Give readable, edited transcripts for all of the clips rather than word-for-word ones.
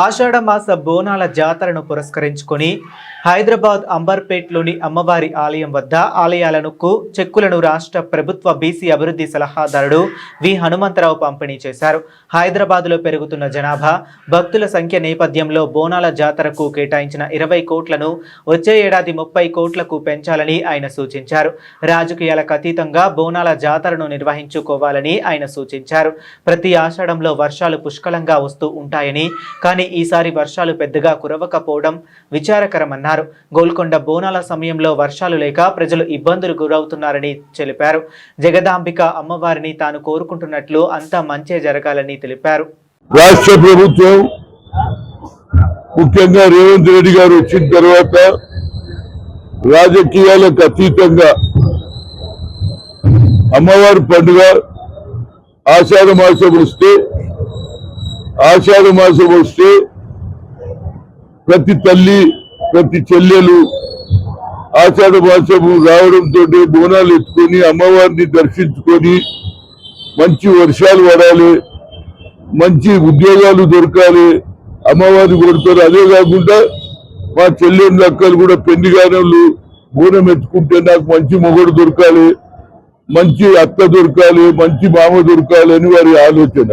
ఆషాఢ మాస బోనాల జాతరను పురస్కరించుకొని హైదరాబాద్ అంబర్పేట్లోని అమ్మవారి ఆలయం వద్ద ఆలయాలకు చెక్కులను రాష్ట్ర ప్రభుత్వ బీసీ అభివృద్ధి సలహాదారుడు వి హనుమంతరావు పంపిణీ చేశారు. హైదరాబాద్లో పెరుగుతున్న జనాభా, భక్తుల సంఖ్య నేపథ్యంలో బోనాల జాతరకు కేటాయించిన 20 కోట్లను వచ్చే ఏడాది 30 కోట్లకు పెంచాలని ఆయన సూచించారు. రాజకీయాలకు అతీతంగా బోనాల జాతరను నిర్వహించుకోవాలని ఆయన సూచించారు. ప్రతి ఆషాఢంలో వర్షాలు పుష్కలంగా వస్తూ ఉంటాయని, కానీ ఈసారి వర్షాలు పెద్దగా కురవకపోవడం విచారకరమన్నారు. గోల్కొండ బోనాల సమయంలో వర్షాలు లేక ప్రజలు ఇబ్బందులు గురవుతున్నారని తెలిపారు. జగదాంబిక అమ్మవారిని తాను కోరుకుంటున్నట్లు అంతా మంచే జరగాలని తెలిపారు. రాష్ట్ర ప్రభుత్వం ముఖ్యంగా రేవంత్ రెడ్డి గారు వచ్చిన తర్వాత రాజకీయాలకు అతీతంగా అమ్మవారి పండుగ ఆషాఢ మాసం వస్తే ప్రతి తల్లి ప్రతి చెల్లెలు ఆషాఢ మాసము రావడంతో బోనాలు ఎత్తుకొని అమ్మవారిని దర్శించుకొని మంచి వర్షాలు పడాలి, మంచి ఉద్యోగాలు దొరకాలి, అమ్మవారిని కొడతారు. అదే కాకుండా మా చెల్లెళ్ళ అక్కలు కూడా పెళ్లిగానలు బోనం ఎత్తుకుంటే నాకు మంచి మొగుడు దొరకాలి, మంచి అత్త దొరకాలి, మంచి మామ దొరకాలి అని వారి ఆలోచన.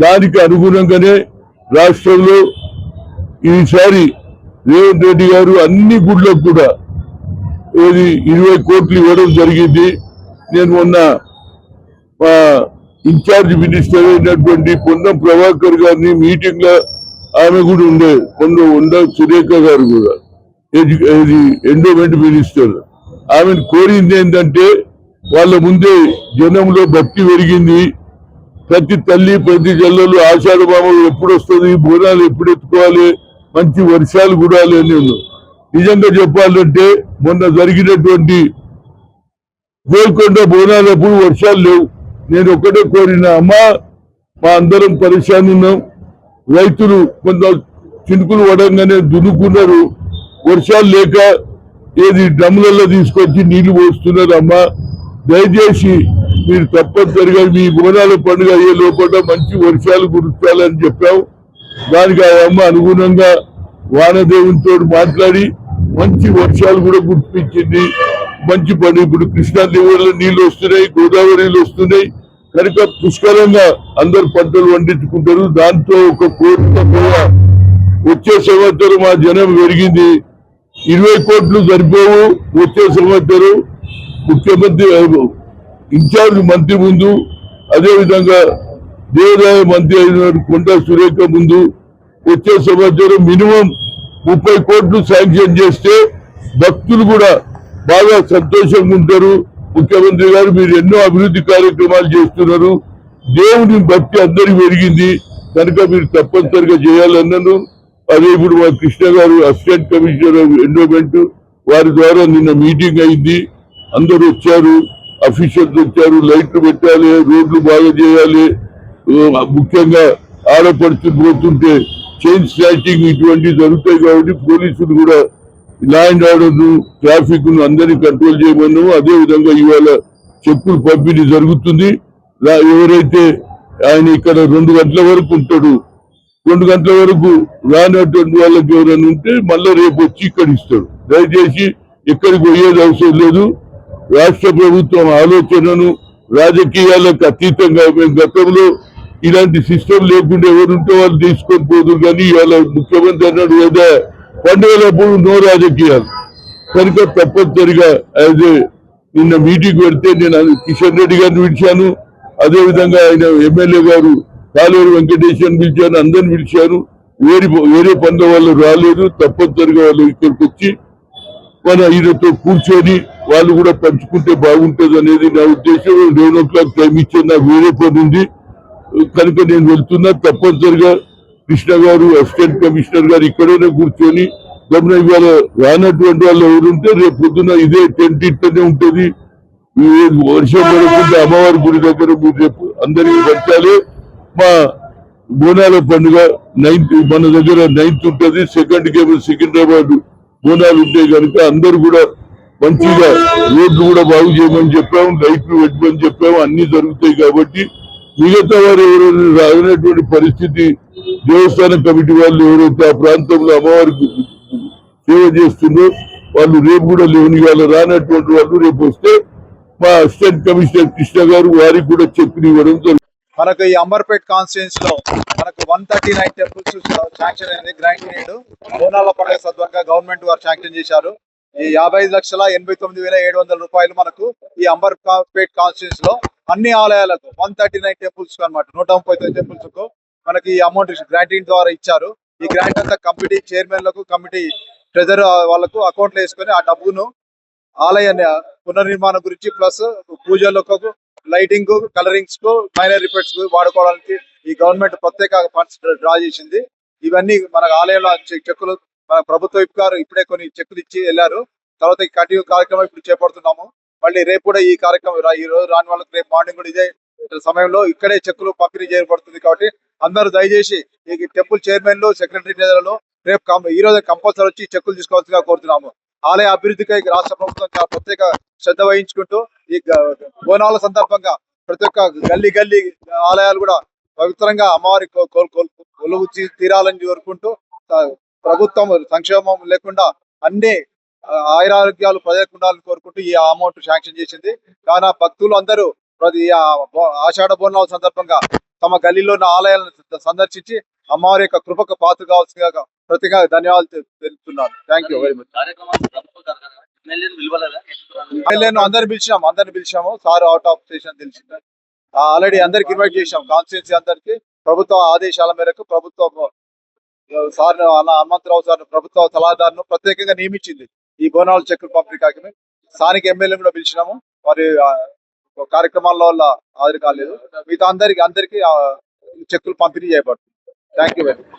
దానికి అనుగుణంగానే రాష్ట్రంలో ఈసారి రేవంత్ రెడ్డి గారు అన్ని గుడ్లకు కూడా 20 కోట్లు ఇవ్వడం జరిగింది. నేను మొన్న మా ఇన్ఛార్జ్ మినిస్టర్ అయినటువంటి పొన్నం ప్రభాకర్ గారిని మీటింగ్ లో ఆమె కూడా ఉండ సురేఖ గారు కూడా ఎండోమెంట్ మినిస్టర్, ఆమెను కోరింది ఏంటంటే వాళ్ళ ముందే జనంలో భక్తి పెరిగింది. ప్రతి తల్లి ప్రతి చెల్లెలు ఆషాఢ మాసం ఎప్పుడు వస్తుంది, బోనాలు ఎప్పుడు ఎత్తుకోవాలి, మంచి వర్షాలు కుడాలి అని. నిజంగా చెప్పాలంటే మొన్న జరిగినటువంటి గోల్కొండ బోనాలప్పుడు వర్షాలు లేవు. నేను ఒక్కటే కోరిన, అమ్మా మా అందరం పరిశాన్ ఉన్నాం, రైతులు కొంత చినుకులు పడంగానే దున్నుకున్నారు, వర్షాలు లేక డ్రమ్లలో తీసుకొచ్చి నీళ్లు పోస్తున్నారు. అమ్మా దయచేసి మీరు తప్పనిసరిగా మీ బోనాల పండుగ అయ్యే లోపల మంచి వర్షాలు కురుస్తాలని చెప్పాం. దానికి ఆ అమ్మ అనుగుణంగా వానదేవునితో మాట్లాడి మంచి వర్షాలు కూడా గుర్తించింది. మంచి పని ఇప్పుడు కృష్ణాదేవిలో నీళ్లు వస్తున్నాయి, గోదావరిలో వస్తున్నాయి కనుక పుష్కలంగా అందరు పంటలు పండించుకుంటారు. దాంతో ఒక కోరిక కూడా వచ్చే సంవత్సరం మా జనం పెరిగింది. 20 కోట్లు సరిపోవు. వచ్చే సంవత్సరం ముఖ్యమంత్రి ఇన్ఛార్జ్ మంత్రి ముందు, అదేవిధంగా దేవాదాయ మంత్రి అయిన కొండా సురేఖ ముందు వచ్చే సంవత్సరం మినిమం 30 కోట్లు శాంక్షన్ చేస్తే భక్తులు కూడా బాగా సంతోషంగా ఉంటారు. ముఖ్యమంత్రి గారు మీరు ఎన్నో అభివృద్ధి కార్యక్రమాలు చేస్తున్నారు, దేవుని భక్తి అందరికి పెరిగింది కనుక మీరు తప్పనిసరిగా చేయాలన్నాను. అదే ఇప్పుడు మా కృష్ణ గారు అసిస్టెంట్ కమిషనర్ ఎండోమెంట్ వారి ద్వారా నిన్న మీటింగ్ అయింది. అందరూ వచ్చారు, అఫీషియల్స్ వచ్చారు. లైట్లు పెట్టాలి, రోడ్లు బాగా చేయాలి, ముఖ్యంగా ఆడపడుచులు పోతుంటే చైన్ స్నాచింగ్ ఇటువంటివి జరుగుతాయి కాబట్టి పోలీసులు కూడా లా అండ్ ఆర్డర్ ట్రాఫిక్ ను అందరినీ కంట్రోల్ చేయమన్నాము. అదేవిధంగా ఇవాళ చెక్కులు పంపిణీ జరుగుతుంది. ఎవరైతే ఆయన ఇక్కడ 2 గంటల వరకు ఉంటాడు, 2 గంటల వరకు రానటువంటి వాళ్ళకి ఎవరైనా ఉంటే మళ్ళీ రేపు వచ్చి ఇక్కడ ఇస్తాడు. దయచేసి ఎక్కడికి పోయేది అవసరం లేదు. రాష్ట్ర ప్రభుత్వం ఆలోచనను రాజకీయాలకు అతీతంగా మేము గతంలో ఇలాంటి సిస్టమ్ లేకుండా ఎవరుంటే వాళ్ళు తీసుకొని పోదు. కానీ ఇవాళ ముఖ్యమంత్రి అన్నాడు కదా పండుగలప్పుడు నో రాజకీయాలు కనుక తప్పనిసరిగా నిన్న మీటింగ్ పెడితే నేను కిషన్ రెడ్డి గారిని పిలిచాను, అదేవిధంగా ఆయన ఎమ్మెల్యే గారు కాలేరు వెంకటేశ్వరని పిలిచాను, అందరిని పిలిచాను. వేరే పనుల వాళ్ళు రాలేదు. తప్పనిసరిగా వాళ్ళు ఇక్కడికి వచ్చి మన ఈయనతో కూర్చొని వాళ్ళు కూడా పంచుకుంటే బాగుంటుంది అనేది నా ఉద్దేశం. 11 o'clock టైం ఇచ్చారు, నాకు వేరే పని ఉంది కనుక నేను వెళ్తున్నా. తప్పనిసరిగా కృష్ణ గారు అసిస్టెంట్ కమిషనర్ గారు ఇక్కడనే కూర్చొని గమన ఇవాళ రానటువంటి వాళ్ళు ఎవరుంటే రేపు పొద్దున ఇదే టెంట్ ఇట్లనే ఉంటుంది. వర్షం పడకుండా అమ్మవారి గుడి దగ్గర మీరు రేపు అందరికీ పంచాలి. మా బోనాల పండుగ 9th మన దగ్గర 9th ఉంటుంది. 2nd కేమో సికింద్రాబాద్ బోనాలు ఉంటాయి కనుక అందరు కూడా మంచిగా రోడ్లు కూడా బాగు చేయమని చెప్పాము, లైట్లు పెట్టమని చెప్పాము. అన్ని జరుగుతాయి కాబట్టి మిగతా వారు ఎవరైనా రానటువంటి పరిస్థితి దేవస్థానం కమిటీ వాళ్ళు ఎవరైతే ఆ ప్రాంతంలో అమ్మవారికి సేవ చేస్తుందో వాళ్ళు రేపు కూడా లేవనియాల రానటువంటి వాళ్ళు రేపు వస్తే మా అసిస్టెంట్ కమిషనర్ కృష్ణ గారు వారికి కూడా చెక్కులు ఇవ్వడం జరుగుతుంది. మనకు ఈ అంబర్పేట్ కాన్స్టిట్యూన్స్ లో మనకు 139 టెంపుల్స్ శాంక్షన్ అయింది. గ్రాంట్ నీడ్ బోనాల పండుగ సందర్భంగా గవర్నమెంట్ వారు శాంక్షన్ చేశారు. ఈ 55,89,700 రూపాయలు మనకు ఈ అంబర్పేట్ కాన్స్టిట్యూన్స్ లో అన్ని ఆలయాలకు 139 టెంపుల్స్ అనమాట 139 టెంపుల్స్ కు మనకి ఈ అమౌంట్ గ్రాంటింగ్ ద్వారా ఇచ్చారు. ఈ గ్రాంట్ అంతా కమిటీ చైర్మన్లకు కమిటీ ట్రెజర్ వాళ్ళకు అకౌంట్ లో వేసుకొని ఆ డబ్బును ఆలయ పునర్నిర్మాణం గురించి ప్లస్ పూజలకు లైటింగ్ కలరింగ్స్ కు మైనర్ రిపేర్స్ కు వాడుకోవడానికి ఈ గవర్నమెంట్ ప్రత్యేక ఫండ్స్ డ్రా చేసింది. ఇవన్నీ మన ఆలయంలో చెక్కులు మన ప్రభుత్వ వైపు గారు ఇప్పుడే కొన్ని చెక్కులు ఇచ్చి వెళ్ళారు. తర్వాత ఈ కంటిన్యూ కార్యక్రమం ఇప్పుడు చేపడుతున్నాము. మళ్ళీ రేపు కూడా ఈ కార్యక్రమం ఈ రోజు రాని వాళ్ళకి రేపు మార్నింగ్ కూడా ఇదే సమయంలో ఇక్కడే చెక్కులు పంపిణీ చేయబడుతుంది. కాబట్టి అందరూ దయచేసి ఈ టెంపుల్ చైర్మన్లు సెక్రటరీ ట్రెజర్లు రేపు ఈ రోజు కంపల్సరీ వచ్చి చెక్కులు తీసుకోవాల్సిందిగా కోరుతున్నాము. ఆలయ అభివృద్ధికి రాష్ట్ర ప్రభుత్వం చాలా ప్రత్యేక శ్రద్ధ వహించుకుంటూ ఈ బోనాల సందర్భంగా ప్రతి ఒక్క గల్లీ ఆలయాలు కూడా పవిత్రంగా అమ్మవారి కొలువు తీరాలని కోరుకుంటూ ప్రభుత్వం సంక్షేమం లేకుండా అన్ని ఆయురారోగ్యాలు ప్రజలకు ఉండాలని కోరుకుంటూ ఈ అమౌంట్ శాంక్షన్ చేసింది. కానీ భక్తులు అందరూ ప్రతి ఆషాఢ బోనాల సందర్భంగా తమ గల్లీలో ఉన్న ఆలయాలను సందర్శించి అమ్మవారి యొక్క కృపకు పాత్ర కావాల్సిందిగా ప్రతిగా ధన్యవాదాలు తెలుపుతున్నాను. Thank you very much. ఎమ్మెల్యేను అందరిని పిలిచాము. సార్ అవుట్ ఆఫ్ స్టేషన్ తెలిసింది. ఆల్రెడీ అందరికి ఇన్వైట్ చేశాం. కాన్స్టిట్యున్సీ అందరికి ప్రభుత్వ ఆదేశాల మేరకు ప్రభుత్వ సార్ హనుమంతరావు సార్ ప్రభుత్వ సలహాదారును ప్రత్యేకంగా నియమించింది ఈ బోనాల చెక్కులు పంపిణీ కార్యక్రమం. స్థానిక ఎమ్మెల్యేలు కూడా పిలిచినాము. వారి కార్యక్రమాల వల్ల హాజరు కాలేదు. మిగతా అందరికి చెక్కులు పంపిణీ చేయబడుతుంది. Thank you very much.